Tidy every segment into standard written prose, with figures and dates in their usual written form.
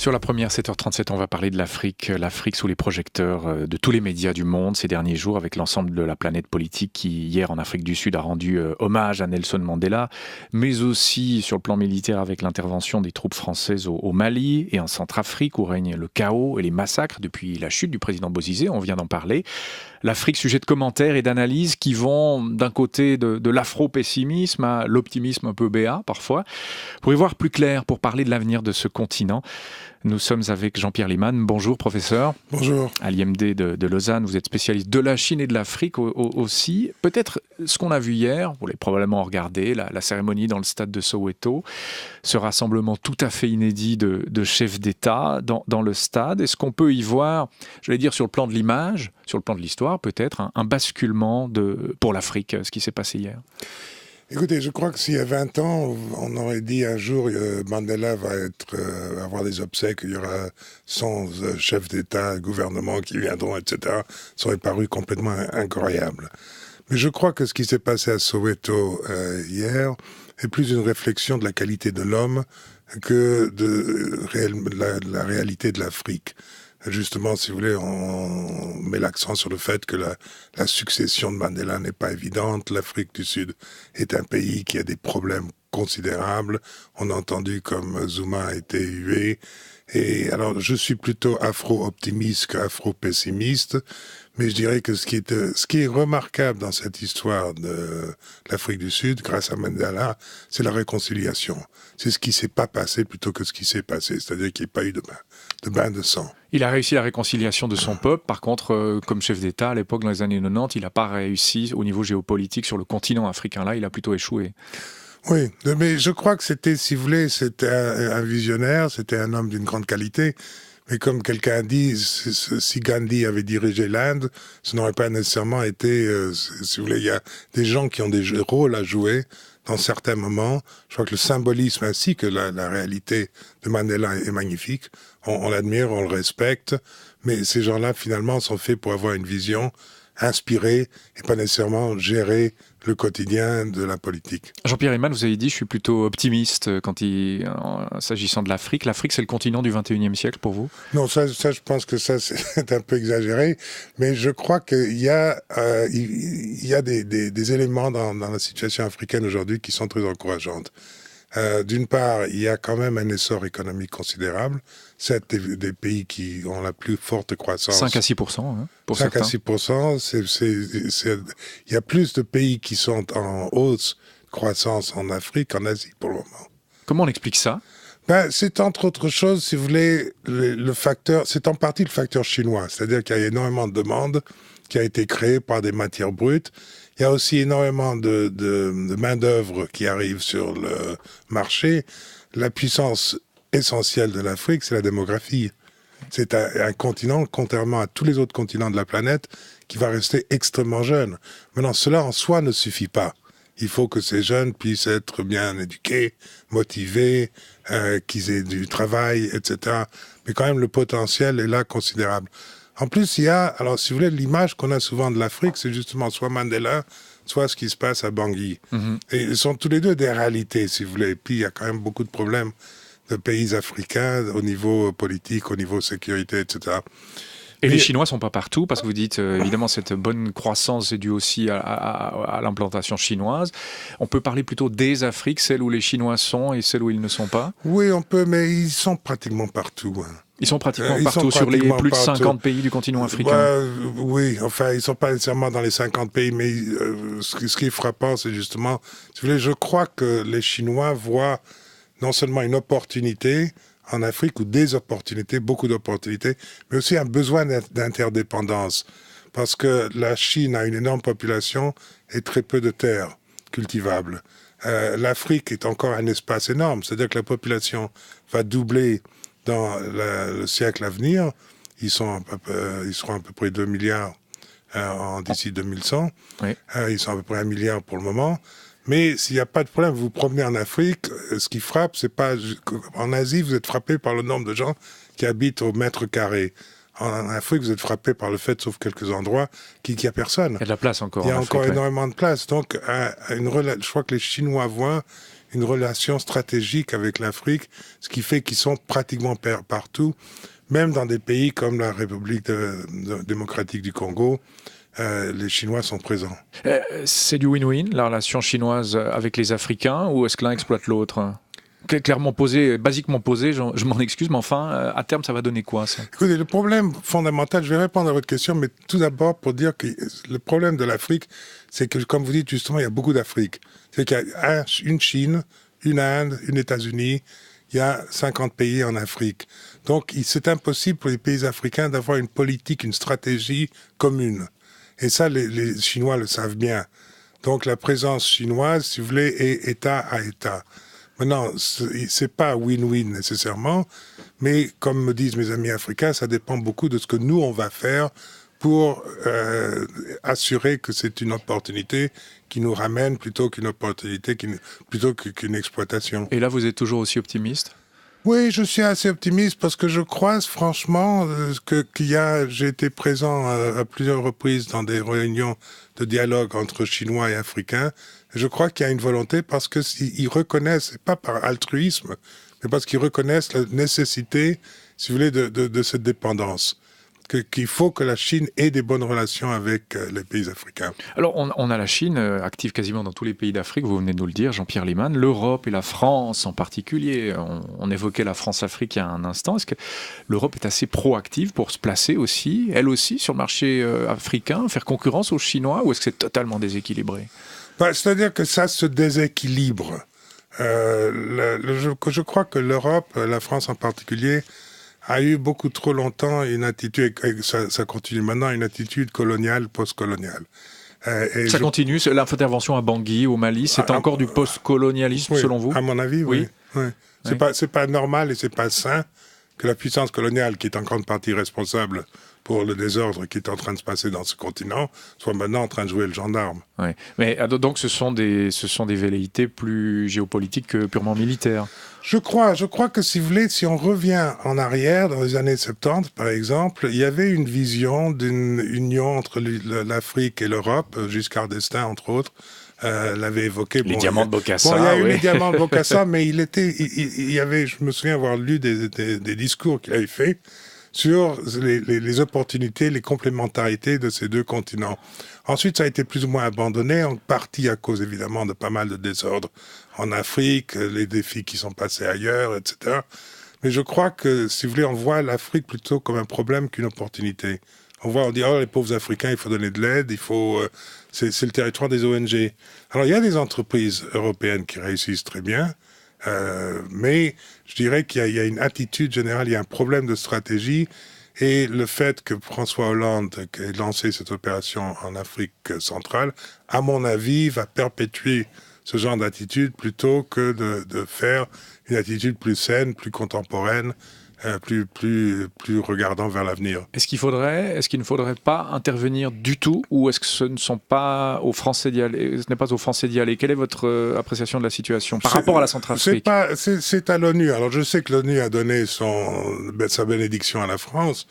Sur la première 7h37, on va parler de l'Afrique. L'Afrique sous les projecteurs de tous les médias du monde ces derniers jours, avec l'ensemble de la planète politique qui, hier en Afrique du Sud, a rendu hommage à Nelson Mandela, mais aussi sur le plan militaire avec l'intervention des troupes françaises au Mali et en Centrafrique, où règne le chaos et les massacres depuis la chute du président Bozizé. On vient d'en parler. L'Afrique, sujet de commentaires et d'analyses qui vont d'un côté de l'afro-pessimisme à l'optimisme un peu béat parfois. Pour y voir plus clair, pour parler de l'avenir de ce continent, nous sommes avec Jean-Pierre Liman. Bonjour professeur. Bonjour. À l'IMD de Lausanne, vous êtes spécialiste de la Chine et de l'Afrique aussi. Peut-être ce qu'on a vu hier, vous l'avez probablement regardé, la cérémonie dans le stade de Soweto, ce rassemblement tout à fait inédit de chefs d'État dans le stade. Est-ce qu'on peut y voir, j'allais dire sur le plan de l'image, sur le plan de l'histoire peut-être, un basculement pour l'Afrique, ce qui s'est passé hier? Écoutez, je crois que s'il y a 20 ans, on aurait dit un jour Mandela va avoir des obsèques, il y aura 100 chefs d'État, gouvernements qui viendront, etc. Ça aurait paru complètement incroyable. Mais je crois que ce qui s'est passé à Soweto hier est plus une réflexion de la qualité de l'homme que de la réalité de l'Afrique. Justement, si vous voulez, on met l'accent sur le fait que la succession de Mandela n'est pas évidente. L'Afrique du Sud est un pays qui a des problèmes considérables. On a entendu comme Zuma a été hué. Et alors, je suis plutôt afro-optimiste qu'afro-pessimiste. Mais je dirais que ce qui est remarquable dans cette histoire de l'Afrique du Sud, grâce à Mandela, c'est la réconciliation. C'est ce qui s'est pas passé plutôt que ce qui s'est passé. C'est-à-dire qu'il n'y a pas eu de bain de sang. Il a réussi la réconciliation de son peuple. Par contre, comme chef d'État, à l'époque, dans les années 90, il n'a pas réussi au niveau géopolitique sur le continent africain. Là, il a plutôt échoué. Oui, mais je crois que c'était un visionnaire, c'était un homme d'une grande qualité. Mais comme quelqu'un a dit, si Gandhi avait dirigé l'Inde, ce n'aurait pas nécessairement été, si vous voulez, il y a des gens qui ont des rôles à jouer dans certains moments. Je crois que le symbolisme ainsi que la réalité de Mandela est magnifique. On l'admire, on le respecte, mais ces gens-là, finalement, sont faits pour avoir une vision inspirée et pas nécessairement gérer le quotidien de la politique. Jean-Pierre Liman, vous avez dit, je suis plutôt optimiste s'agissant de l'Afrique. L'Afrique, c'est le continent du 21e siècle pour vous? Non, ça, je pense que ça, c'est un peu exagéré. Mais je crois qu'il y a des éléments dans la situation africaine aujourd'hui qui sont très encourageantes. D'une part, il y a quand même un essor économique considérable. C'est des pays qui ont la plus forte croissance. 5 à 6%, hein, pour 5 certains. à 6%. Il y a plus de pays qui sont en hausse de croissance en Afrique qu'en Asie pour le moment. Comment on explique ça? C'est entre autres choses, si vous voulez, le facteur, c'est en partie le facteur chinois. C'est-à-dire qu'il y a énormément de demandes qui a été créée par des matières brutes. Il y a aussi énormément de main-d'œuvre qui arrive sur le marché. La puissance essentielle de l'Afrique, c'est la démographie. C'est un continent, contrairement à tous les autres continents de la planète, qui va rester extrêmement jeune. Maintenant, cela en soi ne suffit pas. Il faut que ces jeunes puissent être bien éduqués, motivés, qu'ils aient du travail, etc. Mais quand même, le potentiel est là considérable. En plus, il y a, alors si vous voulez, l'image qu'on a souvent de l'Afrique, c'est justement soit Mandela, soit ce qui se passe à Bangui. Mm-hmm. Et ils sont tous les deux des réalités, si vous voulez. Et puis, il y a quand même beaucoup de problèmes de pays africains au niveau politique, au niveau sécurité, etc. Et les Chinois ne sont pas partout, parce que vous dites, évidemment, cette bonne croissance est due aussi à l'implantation chinoise. On peut parler plutôt des Afriques, celles où les Chinois sont et celles où ils ne sont pas? Oui, on peut, mais ils sont pratiquement partout. Ils sont pratiquement partout sur les plus de 50 pays du continent africain. Oui, enfin, ils ne sont pas nécessairement dans les 50 pays, mais ce qui est frappant, c'est justement, si vous voulez, je crois que les Chinois voient non seulement une opportunité en Afrique, ou des opportunités, beaucoup d'opportunités, mais aussi un besoin d'interdépendance. Parce que la Chine a une énorme population et très peu de terres cultivables. L'Afrique est encore un espace énorme, c'est-à-dire que la population va doubler dans le siècle à venir. Ils seront à peu près 2 milliards d'ici 2100. Oui. Ils sont à peu près 1 milliard pour le moment. Mais s'il n'y a pas de problème, vous vous promenez en Afrique, ce qui frappe, c'est pas... En Asie, vous êtes frappé par le nombre de gens qui habitent au mètre carré. En Afrique, vous êtes frappé par le fait, sauf quelques endroits, qu'il n'y a personne. Il y a de la place encore. Il y a encore Afrique, énormément de place. Donc, je crois que les Chinois voient une relation stratégique avec l'Afrique, ce qui fait qu'ils sont pratiquement partout, même dans des pays comme la République démocratique du Congo. Les Chinois sont présents. C'est du win-win, la relation chinoise avec les Africains, ou est-ce que l'un exploite l'autre ? Clairement posé, basiquement posé, je m'en excuse, mais enfin, à terme, ça va donner quoi, ça ? Écoutez, le problème fondamental, je vais répondre à votre question, mais tout d'abord pour dire que le problème de l'Afrique, c'est que, comme vous dites justement, il y a beaucoup d'Afrique. C'est qu'il y a une Chine, une Inde, une États-Unis, il y a 50 pays en Afrique. Donc, c'est impossible pour les pays africains d'avoir une politique, une stratégie commune. Et ça, les Chinois le savent bien. Donc, la présence chinoise, si vous voulez, est État à État. Maintenant, c'est pas win-win nécessairement, mais comme me disent mes amis africains, ça dépend beaucoup de ce que nous, on va faire pour assurer que c'est une opportunité qui nous ramène plutôt qu'une opportunité, plutôt qu'une exploitation. Et là, vous êtes toujours aussi optimiste ? Oui, je suis assez optimiste parce que je crois franchement j'ai été présent à plusieurs reprises dans des réunions de dialogue entre Chinois et Africains. Je crois qu'il y a une volonté parce qu'ils reconnaissent, et pas par altruisme, mais parce qu'ils reconnaissent la nécessité, si vous voulez, de cette dépendance. Qu'il faut que la Chine ait des bonnes relations avec les pays africains. Alors, on a la Chine active quasiment dans tous les pays d'Afrique, vous venez de nous le dire, Jean-Pierre Liman, l'Europe et la France en particulier. On évoquait la France-Afrique il y a un instant. Est-ce que l'Europe est assez proactive pour se placer aussi, elle aussi, sur le marché africain, faire concurrence aux Chinois, ou est-ce que c'est totalement déséquilibré ? C'est-à-dire que ça se déséquilibre. Je crois que l'Europe, la France en particulier, a eu beaucoup trop longtemps une attitude, et ça continue maintenant, une attitude coloniale, post-coloniale. Ça continue, l'intervention à Bangui, au Mali, c'est encore du post-colonialisme oui, selon vous ? À mon avis, oui. Oui. C'est pas normal et c'est pas sain que la puissance coloniale, qui est en grande partie responsable pour le désordre qui est en train de se passer dans ce continent, soit maintenant en train de jouer le gendarme. Oui. Mais donc ce sont des velléités plus géopolitiques que purement militaires. Je crois que si vous voulez, si on revient en arrière, dans les années 70 par exemple, il y avait une vision d'une union entre l'Afrique et l'Europe, Giscard d'Estaing entre autres, l'avait évoqué. Les diamants de Bokassa. Il y a eu les diamants de Bokassa, mais il y avait, je me souviens avoir lu des discours qu'il avait fait sur les opportunités, les complémentarités de ces deux continents. Ensuite, ça a été plus ou moins abandonné, en partie à cause évidemment de pas mal de désordres en Afrique, les défis qui sont passés ailleurs, etc. Mais je crois que, si vous voulez, on voit l'Afrique plutôt comme un problème qu'une opportunité. On dit, oh, les pauvres Africains, il faut donner de l'aide, c'est le territoire des ONG. Alors, il y a des entreprises européennes qui réussissent très bien, mais je dirais qu'il y a une attitude générale, il y a un problème de stratégie, et le fait que François Hollande ait lancé cette opération en Afrique centrale, à mon avis, va perpétuer ce genre d'attitude plutôt que de faire une attitude plus saine, plus contemporaine, plus regardant vers l'avenir. Est-ce qu'il ne faudrait pas intervenir du tout, ou est-ce que ce n'est pas aux Français d'y aller ? Quelle est votre appréciation de la situation par rapport à la Centrafrique ? C'est à l'ONU. Alors je sais que l'ONU a donné sa bénédiction à la France,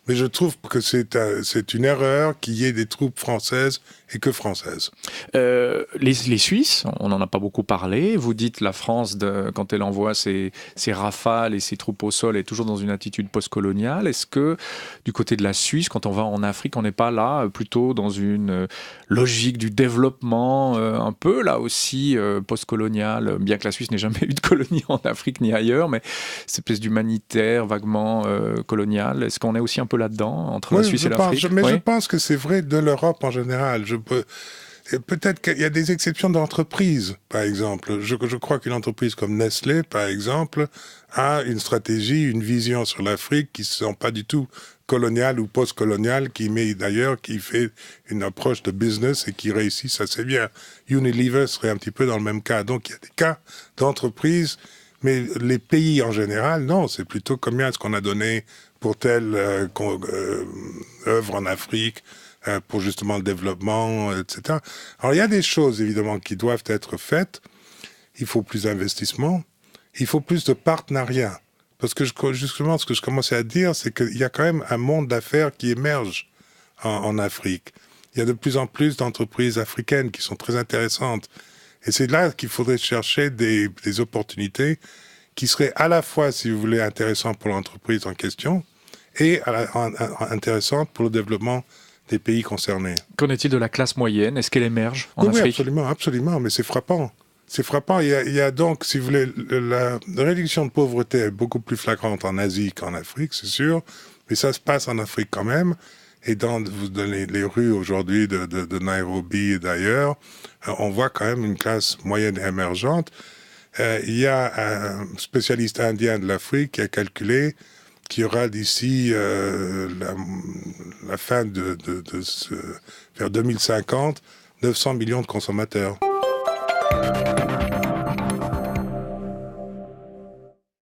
mais je trouve que c'est une erreur qu'il y ait des troupes françaises et que françaises. Les Suisses, on n'en a pas beaucoup parlé. Vous dites la France, quand elle envoie ses rafales et ses troupes au sol, est toujours dans une attitude post-coloniale. Est-ce que du côté de la Suisse, quand on va en Afrique, on n'est pas là plutôt dans une logique du développement un peu là aussi post-coloniale, bien que la Suisse n'ait jamais eu de colonie en Afrique ni ailleurs, mais cette espèce d'humanitaire vaguement colonial. Est-ce qu'on est aussi un peu là-dedans entre la Suisse et l'Afrique ? Je pense que c'est vrai de l'Europe en général. Peut-être qu'il y a des exceptions d'entreprises, par exemple. Je crois qu'une entreprise comme Nestlé, par exemple, a une stratégie, une vision sur l'Afrique qui ne sont pas du tout coloniales ou post-coloniales, qui fait une approche de business et qui réussissent assez bien. Unilever serait un petit peu dans le même cas. Donc il y a des cas d'entreprises, mais les pays en général, non, c'est plutôt combien est-ce qu'on a donné pour telle œuvre en Afrique, pour justement le développement, etc. Alors, il y a des choses, évidemment, qui doivent être faites. Il faut plus d'investissement. Il faut plus de partenariats. Parce que justement, ce que je commençais à dire, c'est qu'il y a quand même un monde d'affaires qui émerge en Afrique. Il y a de plus en plus d'entreprises africaines qui sont très intéressantes. Et c'est là qu'il faudrait chercher des opportunités qui seraient à la fois, si vous voulez, intéressantes pour l'entreprise en question et intéressantes pour le développement des pays concernés. Qu'en est-il de la classe moyenne? Est-ce qu'elle émerge en Oui, Afrique? absolument, absolument, mais c'est frappant. C'est frappant. Il y a donc, si vous voulez, la réduction de pauvreté est beaucoup plus flagrante en Asie qu'en Afrique, c'est sûr, mais ça se passe en Afrique quand même. Et dans les rues aujourd'hui de Nairobi et d'ailleurs, on voit quand même une classe moyenne émergente. Il y a un spécialiste indien de l'Afrique qui a calculé qu'il y aura d'ici la fin vers 2050, 900 millions de consommateurs.